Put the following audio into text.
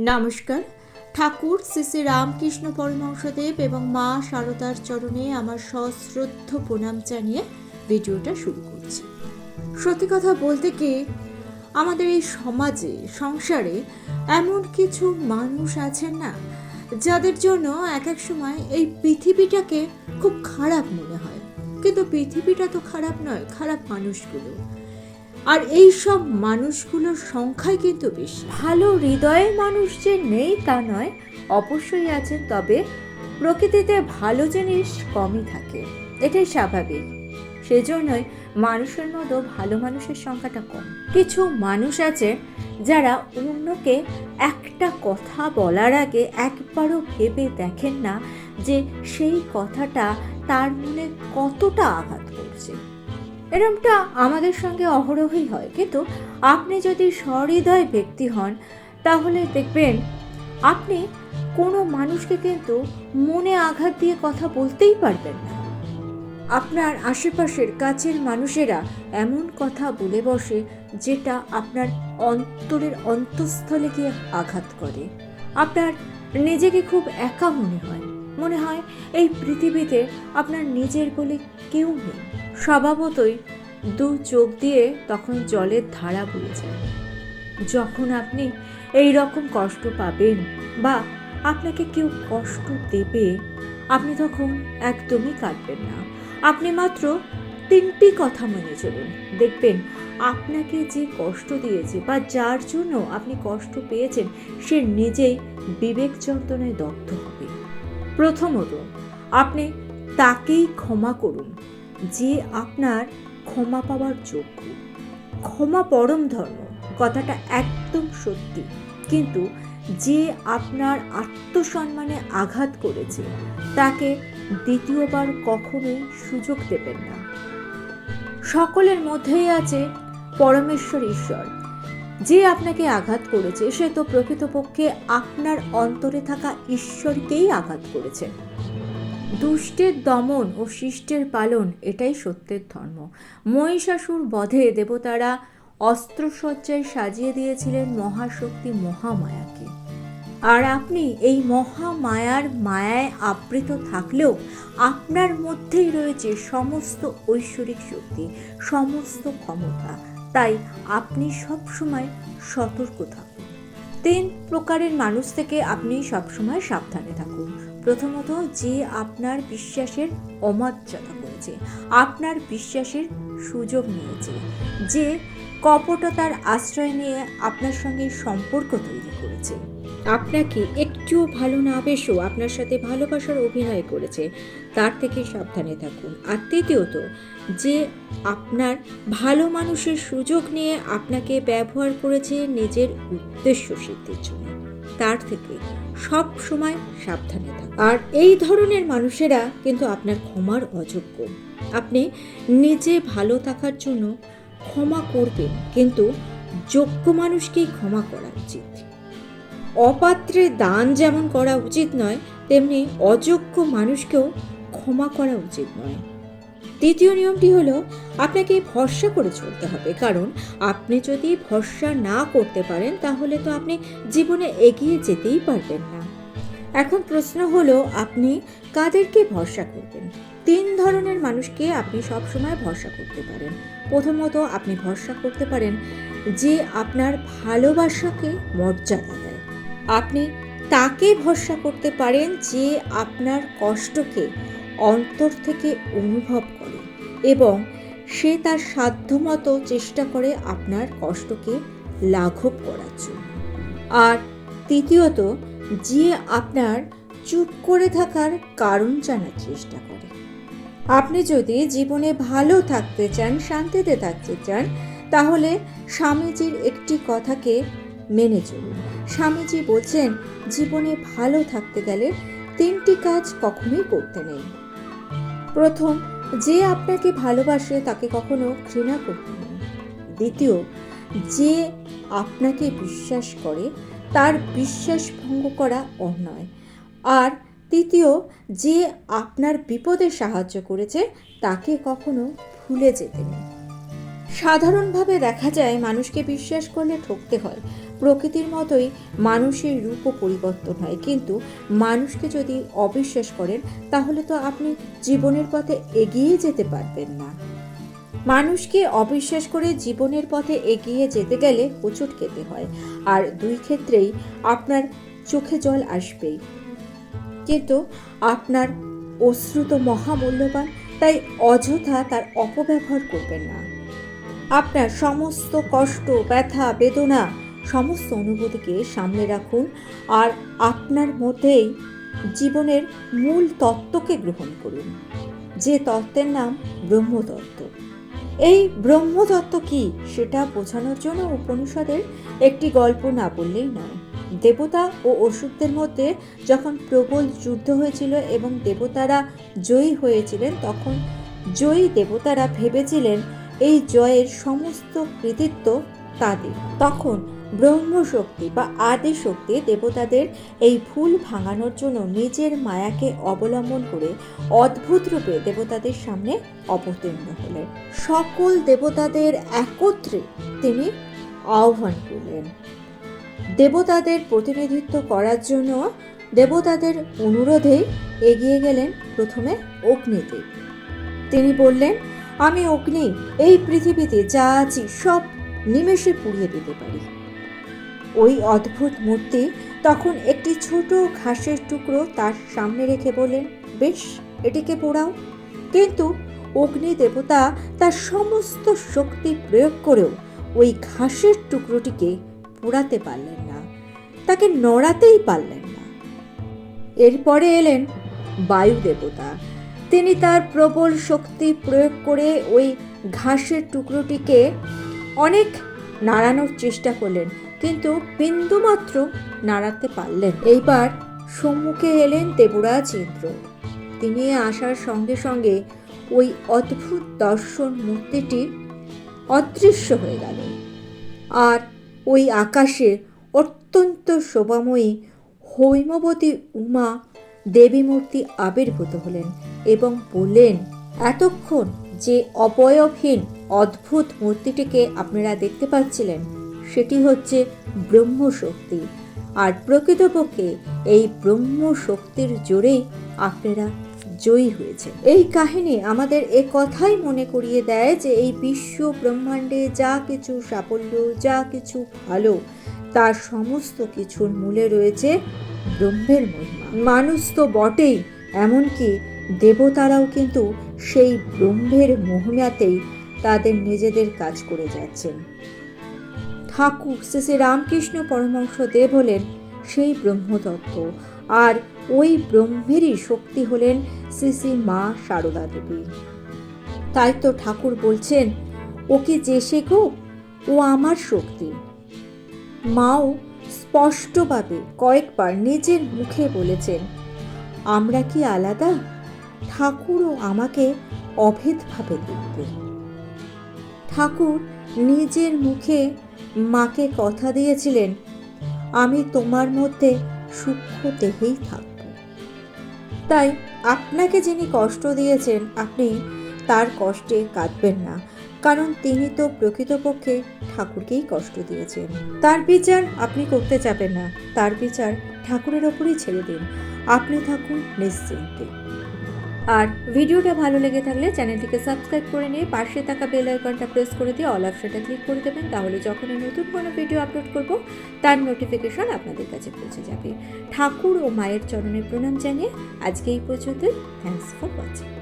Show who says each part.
Speaker 1: নমস্কার। ঠাকুর শ্রী শ্রী রামকৃষ্ণ পরমহংসদেব এবং মা শারদার চরণে আমার সশ্রদ্ধ প্রণাম জানিয়ে ভিডিওটা শুরু করছি। সত্যি কথা বলতে কি, আমাদের এই সমাজে সংসারে এমন কিছু মানুষ আছেন না, যাদের জন্য এক এক সময় এই পৃথিবীটাকে খুব খারাপ মনে হয়। কিন্তু পৃথিবীটা তো খারাপ নয়, খারাপ মানুষগুলো। আর এই সব মানুষগুলোর সংখ্যাই কিন্তু বেশি। ভালো হৃদয়ের মানুষ যে নেই তা নয়, অবশ্যই আছেন, তবে প্রকৃতিতে ভালো জিনিস কমই থাকে, এটাই স্বাভাবিক। সেজন্যই মানুষের মতো ভালো মানুষের সংখ্যাটা কম। কিছু মানুষ আছে যারা অন্যকে একটা কথা বলার আগে একবারও ভেবে দেখেন না যে সেই কথাটা তার মনে কতটা আঘাত করছে। এরকমটা আমাদের সঙ্গে অহরহই হয়। কিন্তু আপনি যদি সহৃদয় ব্যক্তি হন, তাহলে দেখবেন আপনি কোনো মানুষকে কিন্তু মনে আঘাত দিয়ে কথা বলতেই পারবেন না। আপনার আশেপাশের কাছের মানুষেরা এমন কথা বলে বসে যেটা আপনার অন্তরের অন্তঃস্থলে গিয়ে আঘাত করে। আপনার নিজেকে খুব একা মনে হয় এই পৃথিবীতে আপনার নিজের বলে কেউ নেই। স্বভাবতই দু চোখ দিয়ে তখন জলের ধারা বয়ে যায়। যখন আপনি এই রকম কষ্ট পাবেন বা আপনাকে কেউ কষ্ট দেবে, আপনি তখন একদমই কাঁদবেন না। আপনি মাত্র 3টি কথা মেনে চলুন। দেখবেন আপনাকে যে কষ্ট দিয়েছে বা যার জন্য আপনি কষ্ট পেয়েছেন, সে নিজেই বিবেক যন্ত্রণায় দগ্ধ হবে। প্রথমত, আপনি তাকেই ক্ষমা করুন যে আপনার ক্ষমা পাওয়ার যোগ্য। ক্ষমা পরম ধর্ম, কথাটা একদম সত্যি। কিন্তু যে আপনার আত্মসম্মানে আঘাত করেছে, তাকে দ্বিতীয়বার কখনোই সুযোগ দেবেন না। সকলের মধ্যেই আছে পরমেশ্বর ঈশ্বর। যে আপনাকে আঘাত করেছে, সে তো প্রকৃতপক্ষে আপনার অন্তরে থাকা ঈশ্বরকেই আঘাত করেছে। দুষ্টের দমন ও শিষ্টের পালন, এটাই সত্যের ধর্ম। মহিষাসুর বধে দেবতারা অস্ত্রসজ্জায় সাজিয়ে দিয়েছিলেন মহাশক্তি মহামায়াকে। আর আপনি এই মহামায়ার মায়ায় আবৃত থাকলেও আপনার মধ্যেই রয়েছে সমস্ত ঐশ্বরিক শক্তি, সমস্ত ক্ষমতা। তাই আপনি সবসময় সতর্ক থাকুন। 3 প্রকারের মানুষ থেকে আপনি সবসময় সাবধানে থাকুন। প্রথমত, যে আপনার বিশ্বাসের অমর্যাদা করেছে, আপনার বিশ্বাসের সুযোগ নিয়েছে, যে কপটতার আশ্রয় নিয়ে আপনার সঙ্গে সম্পর্ক তৈরি করেছে, আপনাকে একটুও ভালো না বেশেও আপনার সাথে ভালোবাসার অভিনয় করেছে, তার থেকে সাবধানে থাকুন। আর দ্বিতীয়ত, যে আপনার ভালো মানুষের সুযোগ নিয়ে আপনাকে ব্যবহার করেছে নিজের উদ্দেশ্য সিদ্ধির জন্য, তার থেকে সব সময় সাবধানে থাকুন। আর এই ধরনের মানুষেরা কিন্তু আপনার ক্ষমার অযোগ্য। আপনি নিজে ভালো থাকার জন্য ক্ষমা করবেন, কিন্তু যোগ্য মানুষকেই ক্ষমা করা উচিত। অপাত্রে দান যেমন করা উচিত নয়, তেমনি অযোগ্য মানুষকেও ক্ষমা করা উচিত নয়। দ্বিতীয় নিয়মটি হলো, আপনাকে ভরসা করে চলতে হবে। কারণ আপনি যদি ভরসা না করতে পারেন, তাহলে তো আপনি জীবনে এগিয়ে যেতেই পারবেন না। এখন প্রশ্ন হলো, আপনি কাদেরকে ভরসা করবেন? 3 ধরনের মানুষকে আপনি সবসময় ভরসা করতে পারেন। প্রথমত, আপনি ভরসা করতে পারেন যে আপনার ভালোবাসাকে মর্যাদা দেয়। আপনি তাকে ভরসা করতে পারেন যে আপনার কষ্টকে অন্তর থেকে অনুভব করে এবং সে তার সাধ্যমতো চেষ্টা করে আপনার কষ্টকে লাঘব করার জন্য। আর তৃতীয়ত, যে আপনার চুপ করে থাকার কারণ জানার চেষ্টা করে। আপনি যদি জীবনে ভালো থাকতে চান, শান্তিতে থাকতে চান, তাহলে স্বামীজির একটি কথাকে মেনে চলুন। স্বামীজি বলছেন, জীবনে ভালো থাকতে গেলে 3টি কাজ কখনোই করতে নেই। প্রথম, যে আপনাকে ভালোবাসে তাকে কখনো ঘৃণা করতে নেই। দ্বিতীয়, যে আপনাকে বিশ্বাস করে তার বিশ্বাস ভঙ্গ করা অন্যায়। আর তৃতীয়, যে আপনার বিপদে সাহায্য করেছে তাকে কখনো ভুলে যেতে নেই। সাধারণভাবে দেখা যায় মানুষকে বিশ্বাস করলে ঠকতে হয়, প্রকৃতির মতোই মানুষের রূপও পরিবর্তন হয়, কিন্তু মানুষকে যদি অবিশ্বাস করেন তাহলে তো আপনি জীবনের পথে এগিয়ে যেতে পারবেন না। মানুষকে অবিশ্বাস করে জীবনের পথে এগিয়ে যেতে গেলে হোঁচট খেতে হয়, আর দুই ক্ষেত্রেই আপনার চোখে জল আসবেই। কিন্তু আপনার অশ্রু তো মহামূল্যবান, তাই অযথা তার অপব্যবহার করবেন না। আপনার সমস্ত কষ্ট, ব্যথা, বেদনা, সমস্ত অনুভূতিকে সামনে রাখুন, আর আপনার মধ্যেই জীবনের মূল তত্ত্বকে গ্রহণ করুন, যে তত্ত্বের নাম ব্রহ্মতত্ত্ব। এই ব্রহ্মতত্ত্ব কি সেটা বোঝানোর জন্য উপনিষদের একটি গল্প না বললেই নয়। দেবতা ও অসুরদের মধ্যে যখন প্রবল যুদ্ধ হয়েছিল এবং দেবতারা জয়ী হয়েছিলেন, তখন জয়ী দেবতারা ভেবেছিলেন এই জয়ের সমস্ত কৃতিত্ব তাদের। তখন ব্রহ্মশক্তি বা আদি শক্তি দেবতাদের এই ভুল ভাঙানোর জন্য নিজের মায়াকে অবলম্বন করে অদ্ভুত রূপে দেবতাদের সামনে অবতীর্ণ হলেন। সকল দেবতাদের একত্রে তিনি আহ্বান করলেন। দেবতাদের প্রতিনিধিত্ব করার জন্য দেবতাদের অনুরোধে এগিয়ে গেলেন প্রথমে অগ্নিদেব। তিনি বললেন, আমি অগ্নি, এই পৃথিবীতে যা আছি সব নিমেষে পুড়িয়ে দিতে পারি। ওই অদ্ভুত মূর্তি তখন একটি ছোট ঘাসের টুকরো তার সামনে রেখে বললেন, বেশ, এটিকে পোড়াও। কিন্তু অগ্নি দেবতা তার সমস্ত শক্তি প্রয়োগ করেও ওই ঘাসের টুকরোটিকে পোড়াতে পারলেন না, তাকে নড়াতেই পারলেন না। এরপরে এলেন বায়ু দেবতা। তিনি তার প্রবল শক্তি প্রয়োগ করে ওই ঘাসের টুকরোটিকে অনেক নাড়ানোর চেষ্টা করলেন, কিন্তু বিন্দুমাত্র নাড়াতে পারলেন। এইবার সম্মুখে এলেন দেবরাজ ইন্দ্র। তিনি আসার সঙ্গে সঙ্গে ওই অদ্ভুত দর্শন মূর্তিটি অদৃশ্য হয়ে গেল, আর ওই আকাশে অত্যন্ত শোভাময়ী হৈমবতী উমা দেবী মূর্তি আবির্ভূত হলেন এবং বললেন, এতক্ষণ যে অবয়বহীন অদ্ভুত মূর্তিটিকে আপনারা দেখতে পাচ্ছিলেন সেটি হচ্ছে ব্রহ্মশক্তি, আর প্রকৃতপক্ষে এই ব্রহ্মশক্তির জোরেই আপনারা জয়ী হয়েছেন। এই কাহিনী আমাদের এ কথাই মনে করিয়ে দেয় যে এই বিশ্ব ব্রহ্মাণ্ডে যা কিছু সাফল্য, যা কিছু ভালো, তার সমস্ত কিছুর মূলে রয়েছে ব্রহ্মের মহিমা। মানুষ তো বটেই, এমনকি দেবতারাও কিন্তু সেই ব্রহ্মের মহিমাতেই তাদের নিজেদের কাজ করে যাচ্ছেন। ঠাকুর শ্রী রামকৃষ্ণ পরমহংসদেব হলেন সেই ব্রহ্মতত্ত্ব, আর ওই ব্রহ্মেরই শক্তি হলেন শ্রী শ্রী মা সারদা দেবী। তাই তো ঠাকুর বলছেন, ওকে যে শেখো ও আমার শক্তি। মাও স্পষ্টভাবে কয়েকবার নিজের মুখে বলেছেন, আমরা কি আলাদা? ঠাকুরও আমাকে অভেদভাবে দেখবে। ঠাকুর নিজের মুখে মাকে কথা দিয়েছিলেন, আমি তোমার মধ্যে সূক্ষ্ম দেহেই থাকব। তাই আপনাকে যিনি কষ্ট দিয়েছেন, আপনি তার কষ্টে কাঁদবেন না, কারণ তিনি তো প্রকৃতপক্ষে ঠাকুরকেই কষ্ট দিয়েছেন। তার বিচার আপনি করতে যাবেন না, তার বিচার ঠাকুরের ওপরই ছেড়ে দিন। আপনি থাকুন নিশ্চিন্তে। আর ভিডিওটা ভালো লেগে থাকলে চ্যানেলটিকে সাবস্ক্রাইব করে নিয়ে পাশে থাকা বেল আইকনটা প্রেস করে দিয়ে অল অপশনটা ক্লিক করে দেবেন, তাহলে যখনই নতুন কোনো ভিডিও আপলোড করব তার নোটিফিকেশন আপনাদের কাছে পৌঁছে যাবে। ঠাকুর ও মায়ের চরণে প্রণাম জানিয়ে আজকে এই পর্যন্তই। Thanks for watching.